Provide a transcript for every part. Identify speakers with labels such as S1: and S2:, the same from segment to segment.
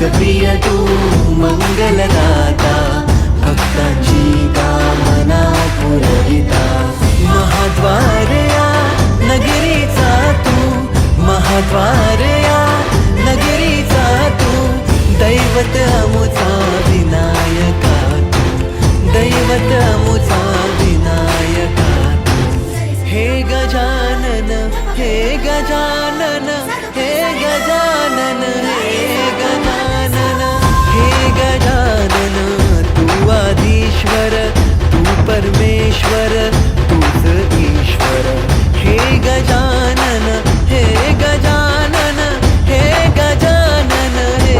S1: लोकप्रिय तू मंगलदाता, भक्तांची कामना पुरविता. महाद्वार या नगरीचा तू, महाद्वार या नगरीचा तू, दैवत अमुचा विनायका तू, दैवत अमुचा विनायका तू. हे गजानन, हे गजानन, हे गजानन, हे गजानन, हे गजानन. तू आदिश्वर, तू परमेश्वर, तूच ईश्वर. हे गजानन, हे गजानन, हे गजानन, हे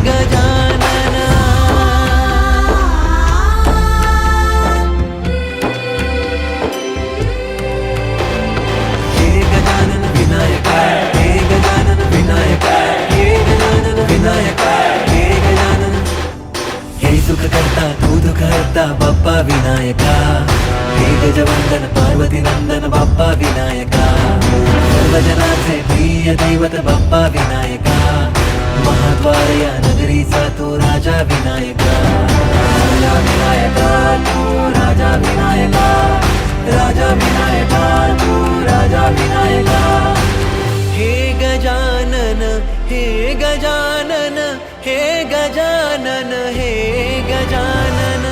S1: गजानन. हे गजानन विनायका, हे गजानन विनायका, हे गजानन विनायका, हे गजानन. हे सुख करता तू दुःख हरता बाप्पा विनायका. हे गजवंदन पार्वती नंदन बाप्पा विनायका. सर्वजनाचे प्रिय दैवत बाप्पा विनायका. महाद्वार या नगरीचा तू राजा विनायका. राजा विनायका तू राजा विनायका, राजा विनायका तू राजा विनायका. हे गजानन, हे गजानन, हे गजानन, हे गजानन,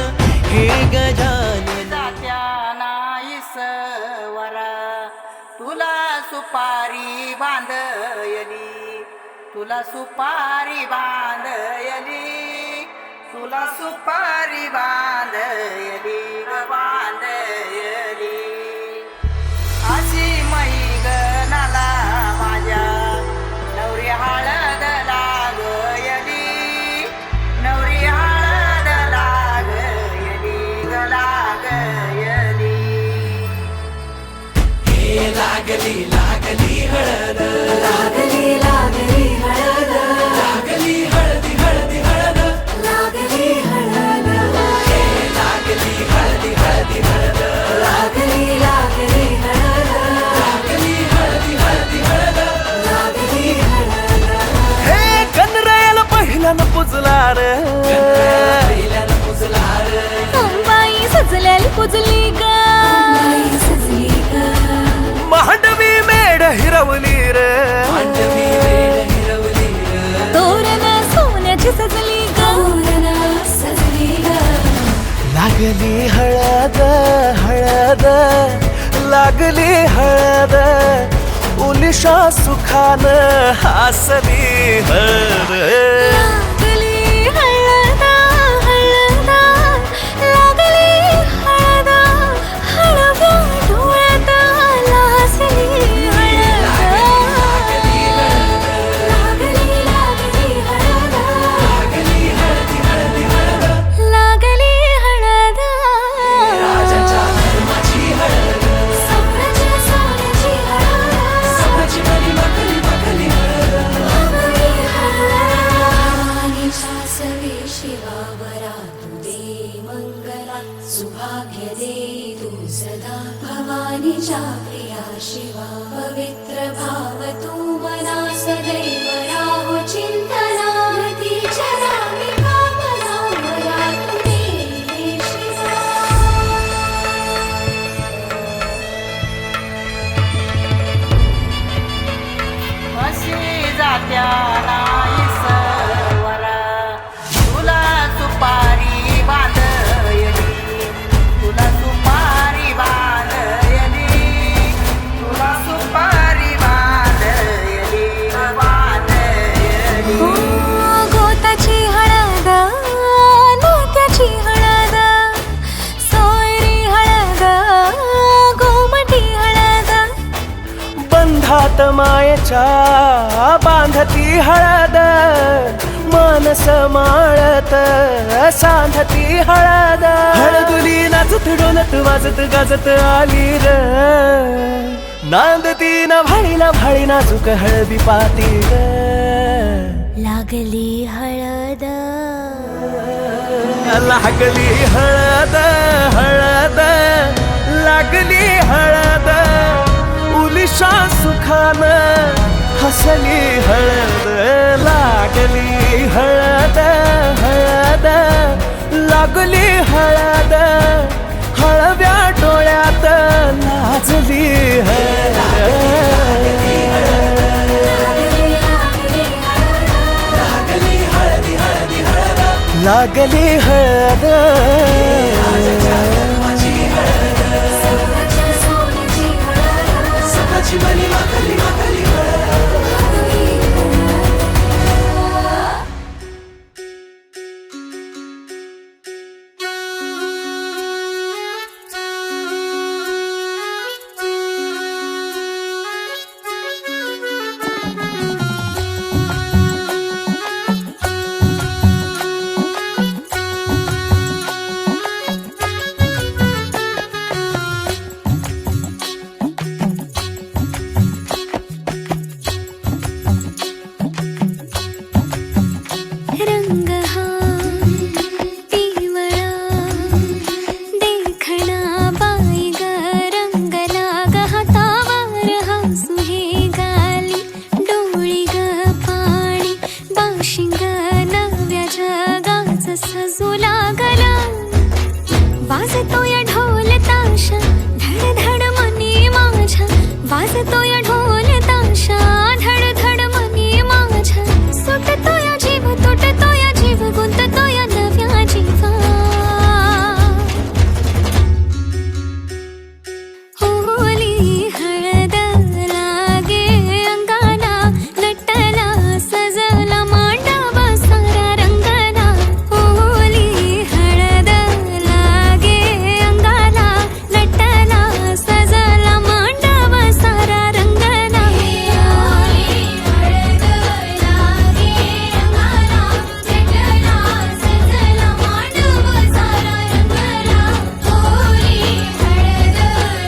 S1: हे गजानन.
S2: वरा तुला सुपारी बांधयली, तुला सुपारी बांधयली, तुला सुपारी बांधयली बांधयली. अशी मैगनाला माझ्या नवरी हळद लागयली, नवरी हळद लागयली लागयली.
S1: लागली लागली हळद,
S3: लागली लागली हळद,
S1: लागली हळदी हळदी हळद,
S3: लागली हळद,
S1: लागली हळदी हळदी हळद,
S3: लागली लागली हळद,
S1: लागली हळदी हळदी हळद.
S3: लागली हळद.
S4: हे कनरायाला पहिल्यानं पुजला रे,
S1: पहिल्यानं पुजला रे.
S5: अंबाई सजल्याला पुजली ग,
S3: बाई सजली ग,
S4: मांडवी मेढ हिरवली रे,
S1: मांडवी वेळ हिरवली रे.
S5: तोरण सोन्याची सजली ग,
S3: तोरण सजली ग.
S4: लागली हळद हळद, लागली हळद, उलिशा सुखान हासली हळद.
S5: लागली हळद हळद, लागली हळद, हळव्या डोळ्यात लाजली हळद.
S3: लागली लागली हळद,
S1: लागली हळदी हळदी हळद.
S5: लागली हळद.
S1: राजाच्या धर्माची हळद,
S3: सोन्याची सोन्याची हळद,
S1: सोन्याची मणी मखली मखली हळद.
S3: लागली हळद. भवानीच्या सवे शिवावरा तू दे मंगला, सुभाग्य दे तू सदा. भवानीच्या प्रिया शिवा पवित्र भाव तू मना, सदैव राहो चिंतना. मतीच्या रामी कामना मला तू दे शिवा.
S2: अशी जात्या वरा तुला सुपारी बांधयली, तुला सुपारी बांधयली, तुला सुपारी बांधयली बांधयली.
S5: गोताची हळद, नात्याची हळद, सोयरी हळद, गोमटी हळद.
S4: बंधात मायेच्या बांधती हळद, मानस माळत सांधती हळद. हळदुली नाचत डोलत वाजत गाजत आली र, नांदती न भाळीला भाळी नाजूक हळदी पाती ग.
S5: लागली हळद,
S4: लागली हळद हळद, लागली हळद, उलिशा सुखान हसली हळद. लागली हळद लागली हळद हळव्या डोळ्यात लाजली हळद लागली हळद
S1: सकाळची बनी माखली माखली
S5: रंग हा पिवळा देखणा बाई ग रंगला ग हातावर हसू हे गाली डोळी ग पाणी बाशिंग नव्या जगाच सजू लागला वाजतोय ढोल ताशा धड धड मनी माझ्या वाजतोय ढोल ताशा धड धड मनी माझ्या सुटतोय जीव तुटतोय जीव गुंततोय नव्या जीवा होली हळद लागे अंगाला नटला सजला मांडव सारा रंगला होली हळद लागे अंगाला नटला सजला मांडव सारा रंगला होली हळद लागे अंगाला नटला सजला मांडव सारा रंगला होली हळद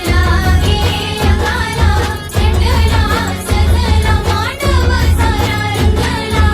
S5: लागे अंगाला नटला सजला मांडव सारा रंगला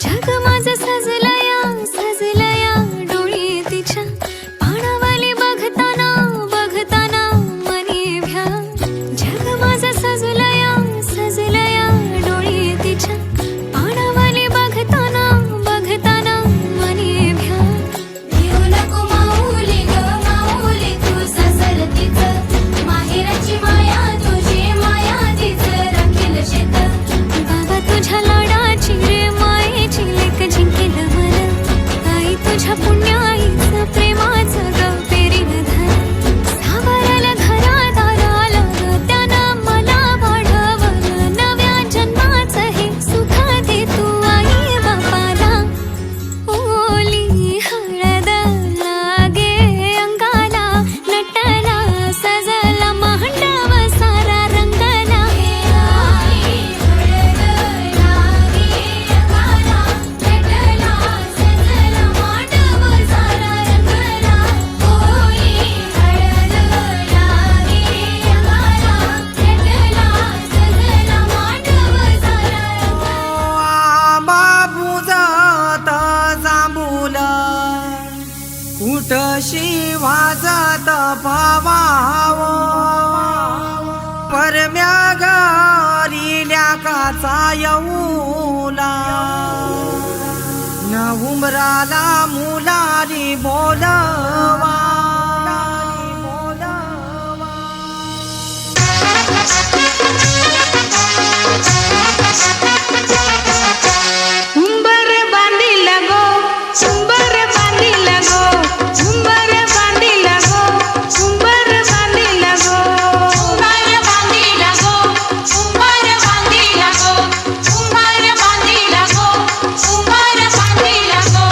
S5: जग माझं सजलया डोळी तिच्या पाणावाली बघताना बघताना मनी भ्या जग माझं सजलया डोळी तिच्या पाणावाली बघताना बघताना मनी भ्या भिऊ नको माऊली ग माऊली तू सजलतीच माहेराची माया तुझी माया तीच राखील शेत बाबा तुझ्या लाडाची रे मायेची लेक जिंकेल मन आई तुझ्या पुण्याईचं प्रेमाचं ग पेरीन धन सावरलं घरात आलं ग त्यानं मला वाढवलं नव्या जन्माचं हे सुख दे तू आई बापाला ओली हळद लागे अंगाला नटला सजला मांडव सारा रंगला हळद लागे अंगाला नटला सजला मांडव सारा रंगला होली हळद लागे अंगाला नटला सजला मांडव सारा रंगला
S2: बाबू जात जांभूल उठशी वाजत भावाव परम्या घरील्या काचा येऊला न उमराला मुलारी बोलवा
S6: उंबर बांधिला गो उंबर बांधिला गो उंबर बांधिला गो उंबर बांधिला गो उंबर बांधिला गो उंबर बांधिला गो उंबर बांधिला गो उंबर बांधिला गो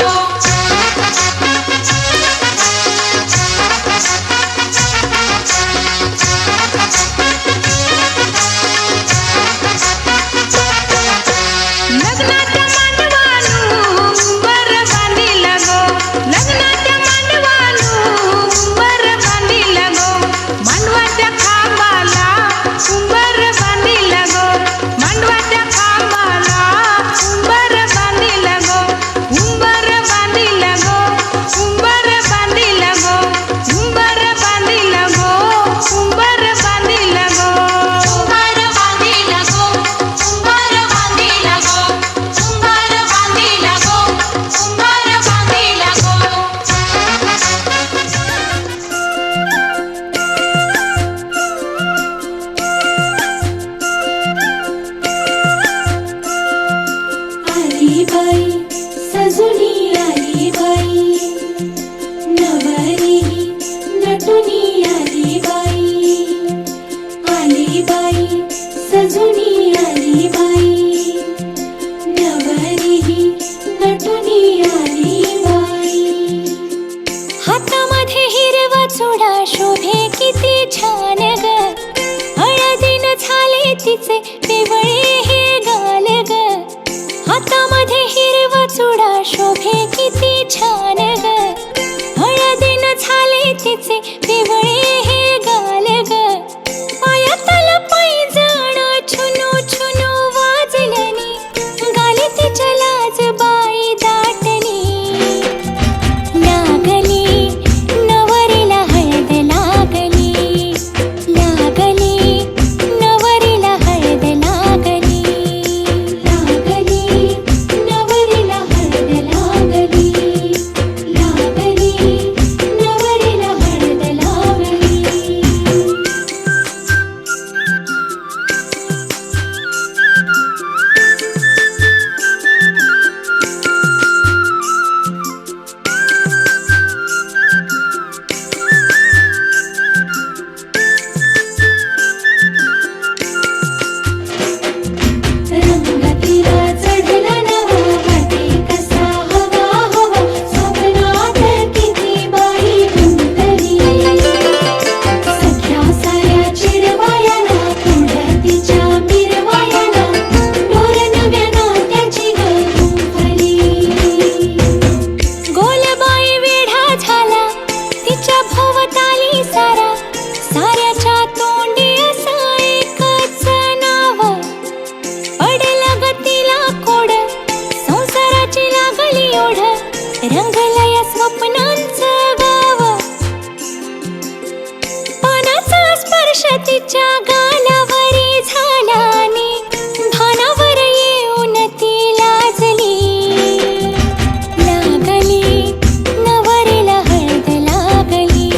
S3: सजुनी आली बाई, नवरी नटुनी आली बाई. हातामध्ये हिरवा चुडा शोभे किती छान ग, हळदीनं झाले तिचे पिवळे हे गाल ग. हातामध्ये हिरवा चुडा शोभे किती छान ग, हळदीनं झाले तिचे पिवळे हे गाल ग. पायातलं पैंजण छुनू छुनू वाजलनी, गाली तिच्या लाज बाई दाटली. लागली नवरीला हळद लागली, लागली नवरीला हळद लागली, लागली नवरीला हळद लागली, लागली नवरीला हळद लागली. रंगतीला चढला नवा वाटे कसा हवा हवा, स्वप्नात किती बाई गुंतली. सख्या साऱ्या चिडवायाला पुढं तिच्या मिरवायाला, ढोल नव्या नात्याची गुंफली. गोलबाई वेढा झाला तिच्या भोवताली सारा, साऱ्याच्या तोंडी असं एकच नाव. पडलं ग तिला कोड, संसाराची लागली ओढ, रंगलं या स्वप्नांचं गाव. पानाचा स्पर्श तिच्या गालावरी झाला आणि भानावर येऊन ती लाजली. लागली नवरीला हळद लागली,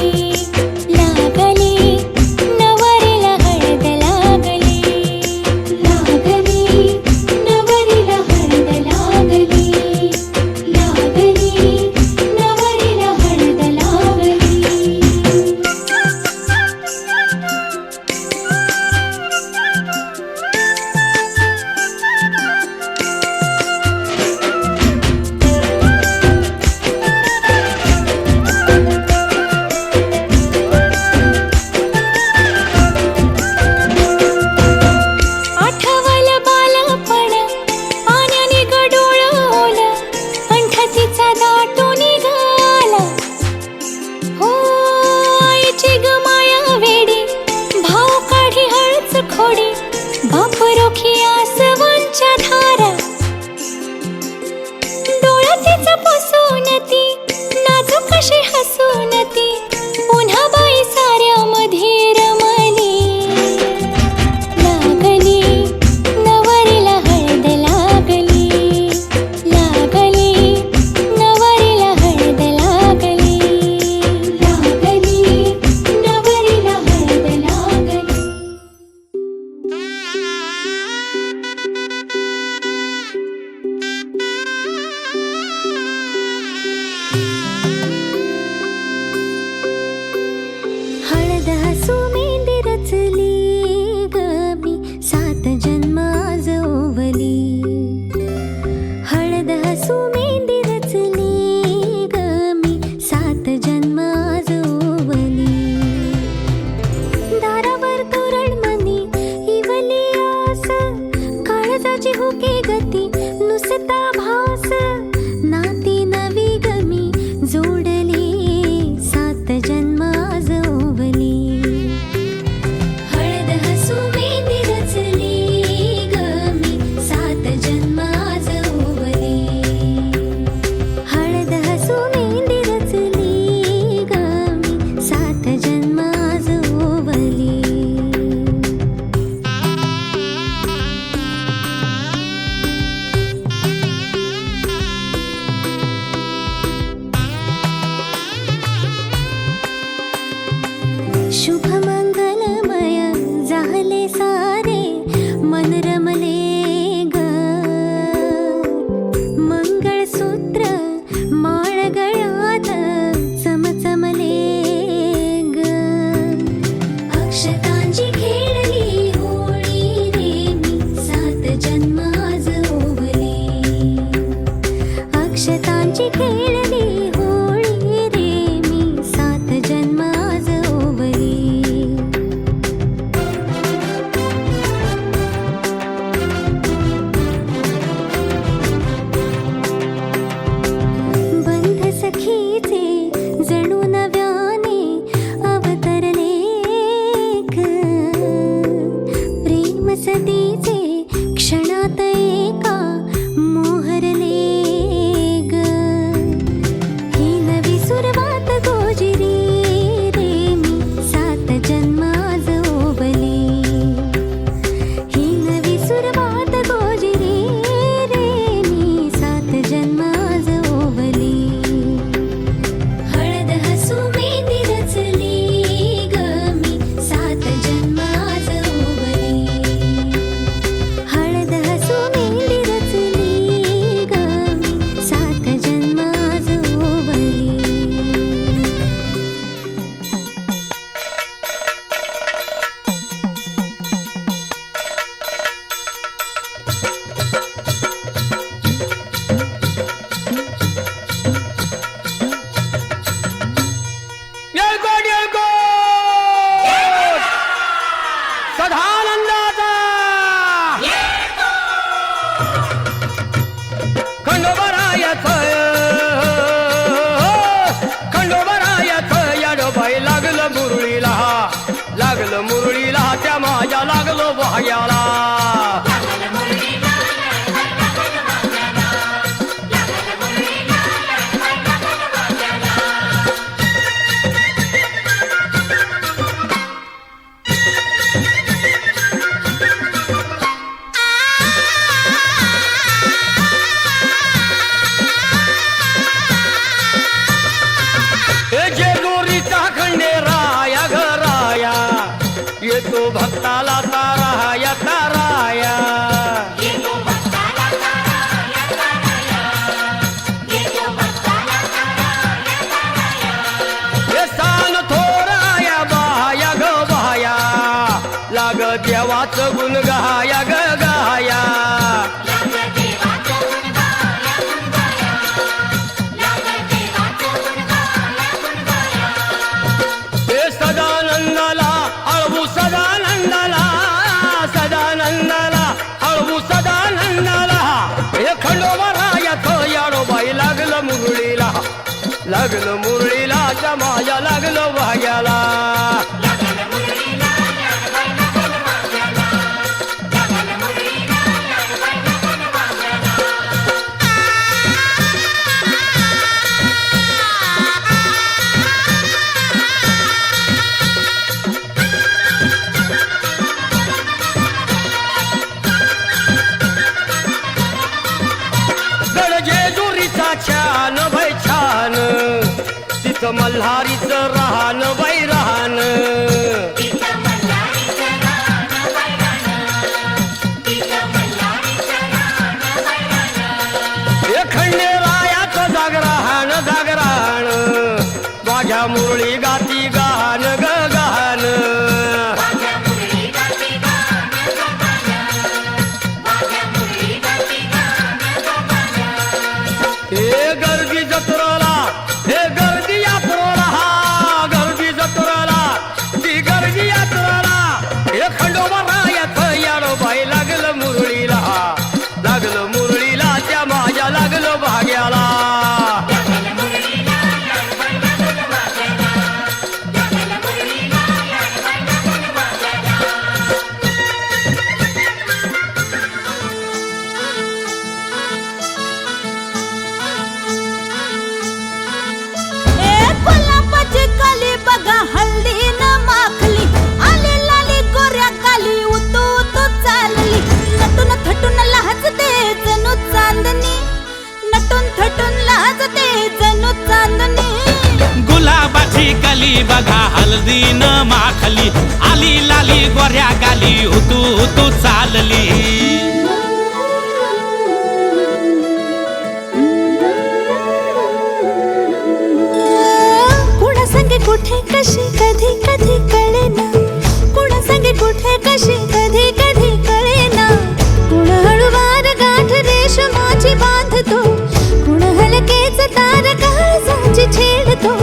S3: लागली नवरीला हळद लागली, लागली नवरीला हळद लागली, लागली नवरीला हळद लागली. आठवलं बालपण पाण्याने गडोळवलं, कंठ तिचा दाटून निघाला. हो आईची ग माया वेडी, भाव काढी हळच खोडी, बाप रोखी आसवांच्या धारा. डोळा तिचा पुसून ती नाजूक कशी हसून ती, पुन्हा बाई साऱ्यामध्ये रमली. लागली नवरीला हळद लागली, लागली नवरीला हळद लागली, लागली नवरीला हळद लागली. हळद हसू मेंदी रचली ग मी, 7 जन्म आज ओवली. हळद हसू मेंदी रचली ग मी, 7 जन्म आज ओवली. दारावर तोरणमणी इवली आस, काळजाची हुके गती नुसता भास. नाती नवी गमी जोडली, 7 जन्म आज ओवली. हळद हसू मेंदी रचली ग मी, 7 जन्म आज ओवली. हळद हसू मेंदी रचली ग मी, 7 जन्म आज ओवली.
S5: प्रीतीचे क्षणात एका मोहरले ग. ही नवी सुरुवात गोजिरी रे मी 7 जन्म आज ओवली. ही नवी सुरुवात गोजिरी रे मी 7 जन्म आज ओवली. हळद हसू मेहंदी रचली ग मी 7 जन्म आज ओवली. हळद हसू मेहंदी रचली ग मी 7 जन्म आज ओवली.
S4: येळकोट येळकोट सदानंदाचा खंडोबरायाचं याडोबाई लागलं मुरळीला त्या माझ्या लागलो भाग्याला. जेजुरीचा खंडेराया घराया येतो भक्ताला ताराया ताराया. हे सान थोराया बाया ग बाया लाग देवाचं गुण गाया ग गाया. सदानंदाला अळवू सदानंदाला अळवू सदानंदाला. हे खंडोबरायाचं याडोबाई लागलं मुरळीला त्या माझ्या लागलं भाग्याला. जेजुरीचा छान भय छान तिथं मल्हारीचं राहण बाई राहण. हे खंडेरायाचं जागरण माझ्या मुरळी गाती गान ग गान. हे गर्दी जत्रेला ती गर्दी यात्रेला हे खंडोबरायाचं याडोबाई लागलं मुरळीला त्या माझ्या लागलं भाग्याला.
S3: गुलाबाची कली बघा हल्दी न माखली आली लाली गोऱ्या काली उतू उतू चालली. नटून थटून लाजते जणू चांदणी नटून थटून लाजते जणू चांदणी.
S7: गुलाबाची कली बघा हल्दी न माखली आली लाली गोऱ्या गाली उतू उतू चालली.
S3: कुठे कशी कधी कधी कळेना कुणा संगे कुठे कशी कधी कधी कळेना. कुण हळूवार गाठ रेशमाची बांधतो कुण हलकेच तार काळजाची छेडतो.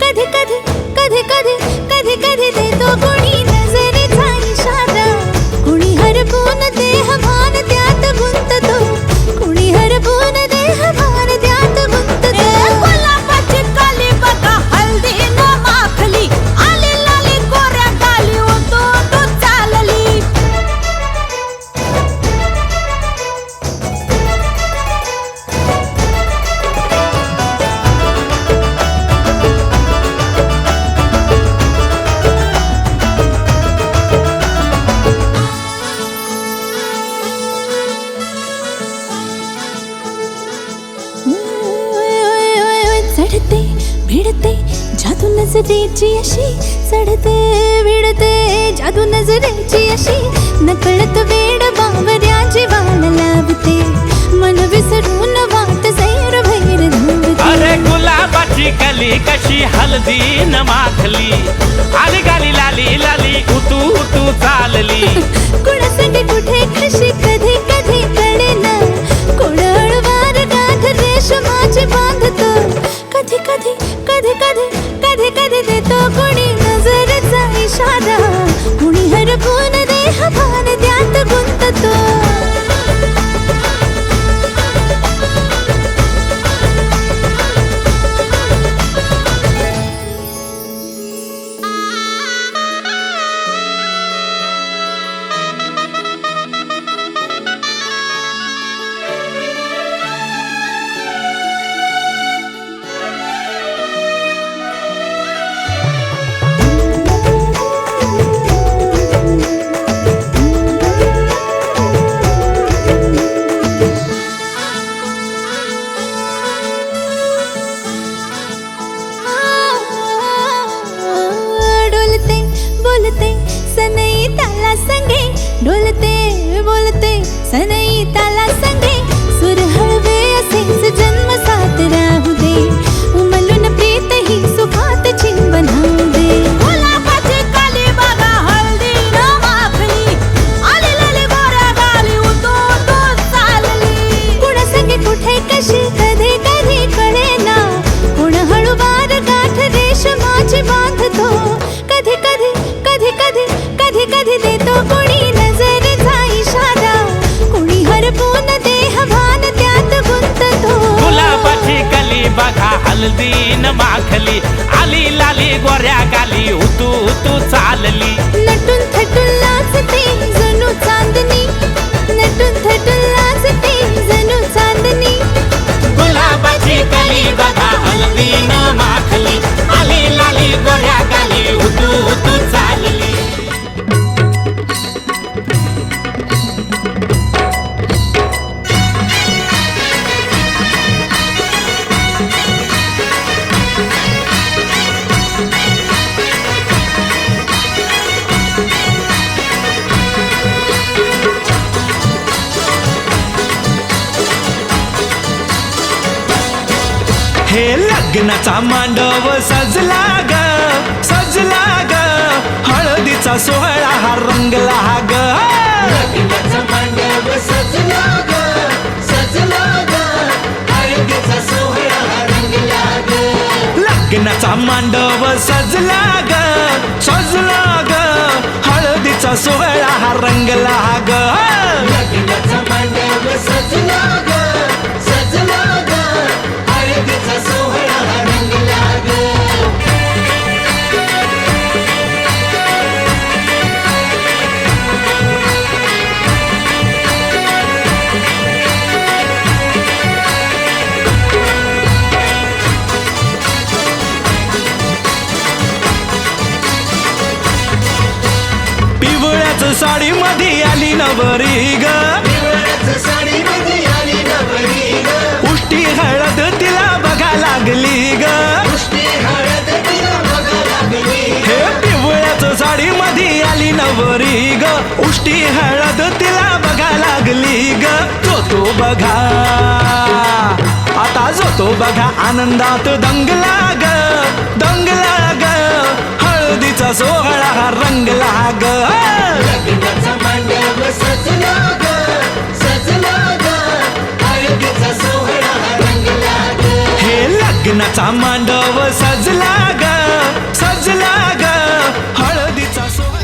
S3: कधी कधी कधी कधी कधी कधी देतो कुणी नजरेचा इशारा कुणी हरपून देह भिडते जादू नजरेची अशी चढते विडते जादू नजरेची अशी नकळत वेड बावऱ्या जीवाला लावते मन विसरून वाट सैर भैर धावते.
S7: अरे गुलाबाची कली कशी हलदी न माखली आली गाली लाली लाली उतू उतू चालली.
S3: कुणासंगे कुठे कशी कधी कधी कळेना कोण हळवार गाठ रेशमाची बांधतो. कधी कधी कधी कधी कधी कधी देतो कोणी नजरेचा इशारा कुणी हरपून देह भान त्यात गुंततो. डोलते सनई ताला संगे डोलते बोलते सनई ताला संगे सुर हळवे असेच जन्म साथ राहू दे उमलून प्रीत ही सुखात चिंबन होऊ दे. गुलाबाची काली बघा हळदी न माखली आली लाली गोऱ्या गाली उतू उतू चालली. कुणा संगे कुठे कशी कधी कधी कळेना कुण हळूवार गाठ रेशमाची बांधतो. कधी कधी कधी कधी कधी कधी देतो कोणी नजरेचा इशारा कोणी हरपून देह भान त्यात गुंततो.
S7: गुलाबाची कली बघा हलदी न माखली आली लाली गोऱ्या गाली उतू उतू चालली.
S3: नटून थटून लाजते जणू चांदणी नटून थटून लाजते जणू चांदणी.
S7: गुलाबाची कली बघा हलदी न माखली आली लाली गोऱ्या गाली उतू उतू चालली.
S8: हे लग्नाचा मांडव सजला ग सजला ग हळदीचा सोहळा हा रंगला ग.
S1: लग्नाचा मांडव सजला ग सजला ग हळदीचा सोहळा रंगला ग.
S8: लग्नाचा मांडव सजला ग सजला ग हळदीचा सोहळा हा रंगला ग.
S1: लग्नाचा मांडव सजला ग सजला ग हळदीचा सोहळा रंगला ग.
S8: पिवळ्याच साडी मध्ये आली नवरी ग
S1: साडी मध्ये आली नवरी ग
S8: उष्टी हळद तिला बघा लागली ग.
S1: उष्टी हळद तिला बघा लागली.
S8: हे पिवळ्याच साडी मध्ये आली नवरी ग उष्टी हळद तिला बघा लागली ग. तो बघा आता जो तो बघा आनंदात दंगला ग दंगला ग हळदीचा सोहळा हा रंगला ग.
S1: लग्नाचा मांडव सजला ग सजला ग हळदीचा सोहळा रंगला ग.
S8: हे लग्नाचा मांडव सजला ग सजला ग हळदीचा सोहळा.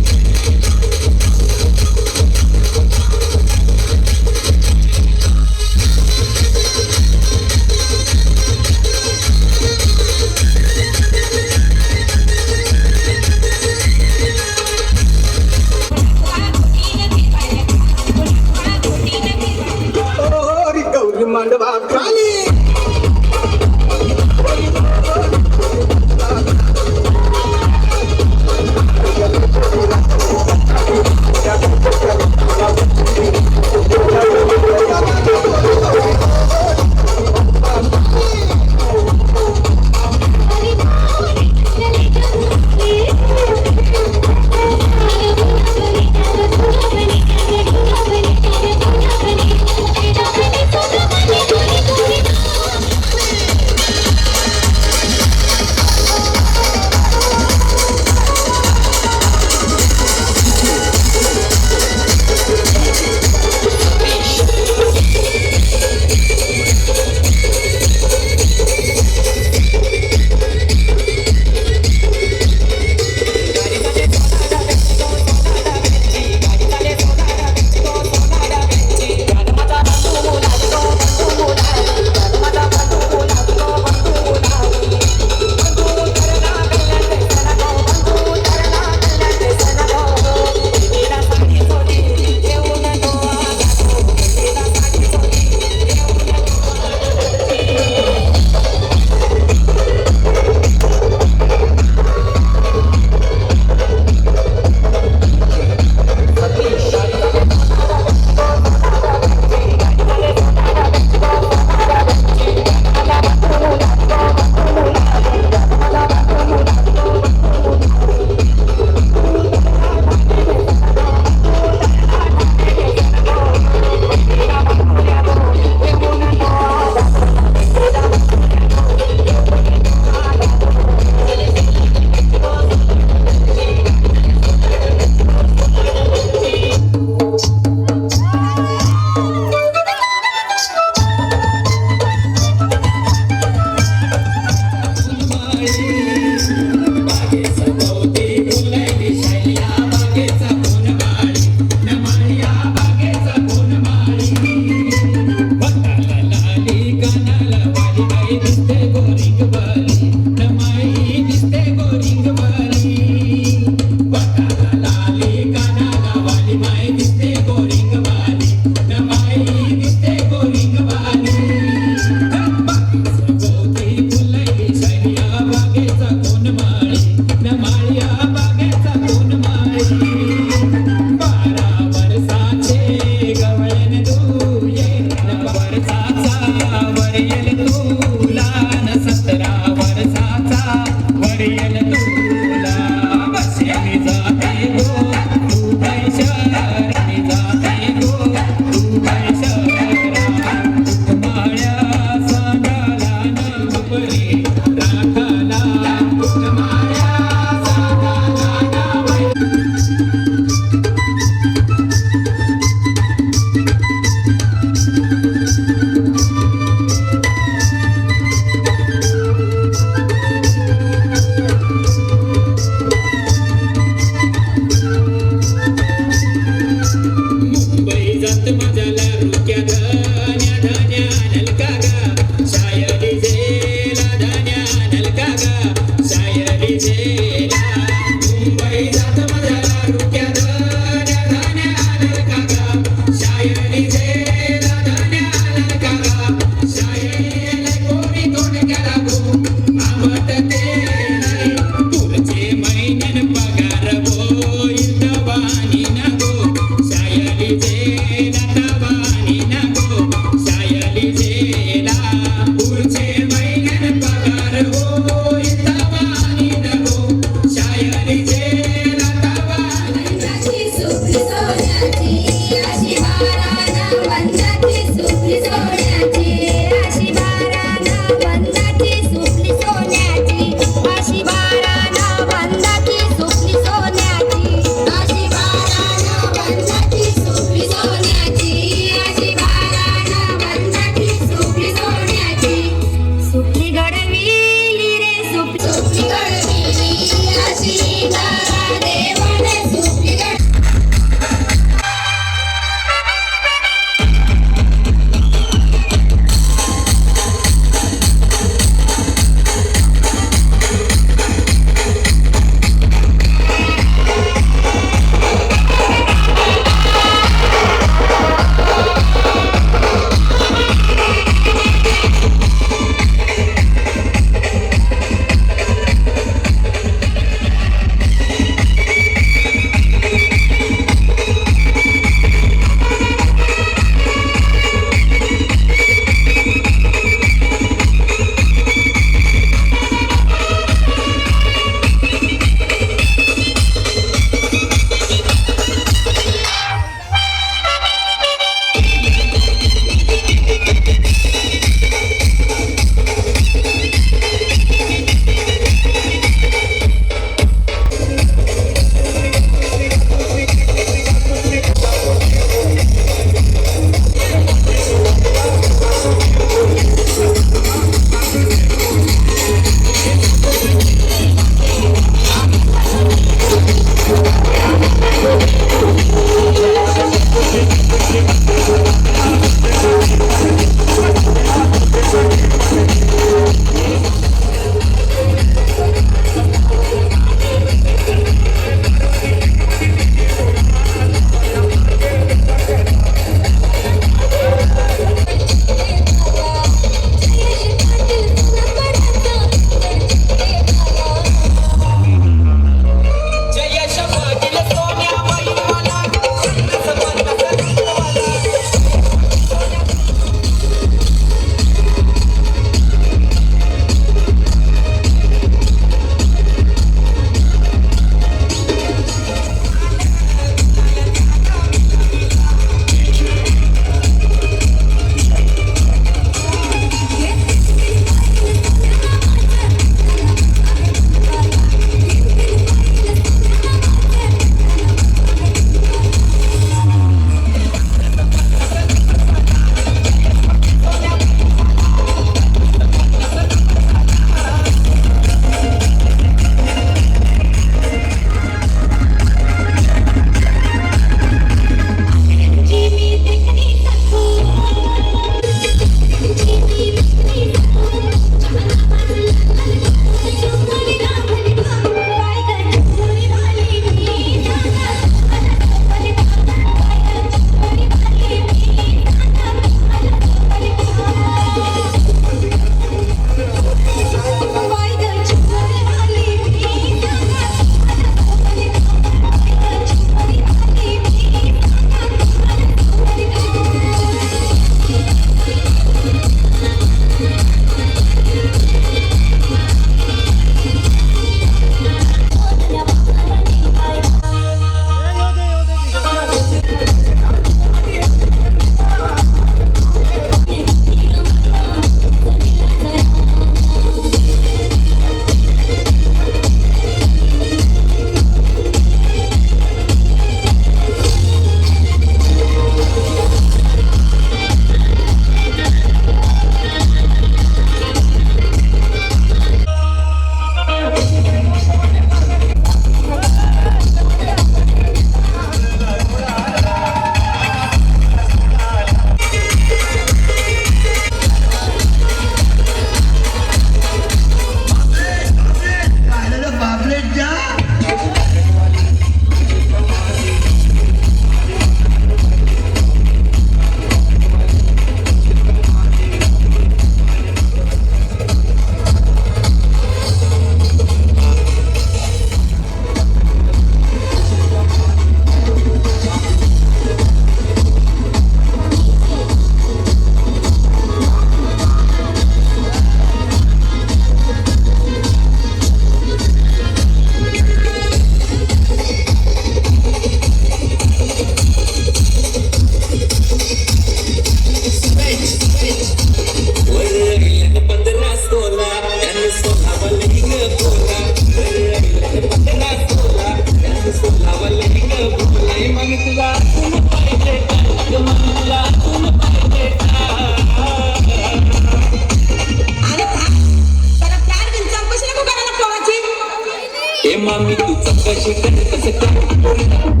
S1: कशी कशी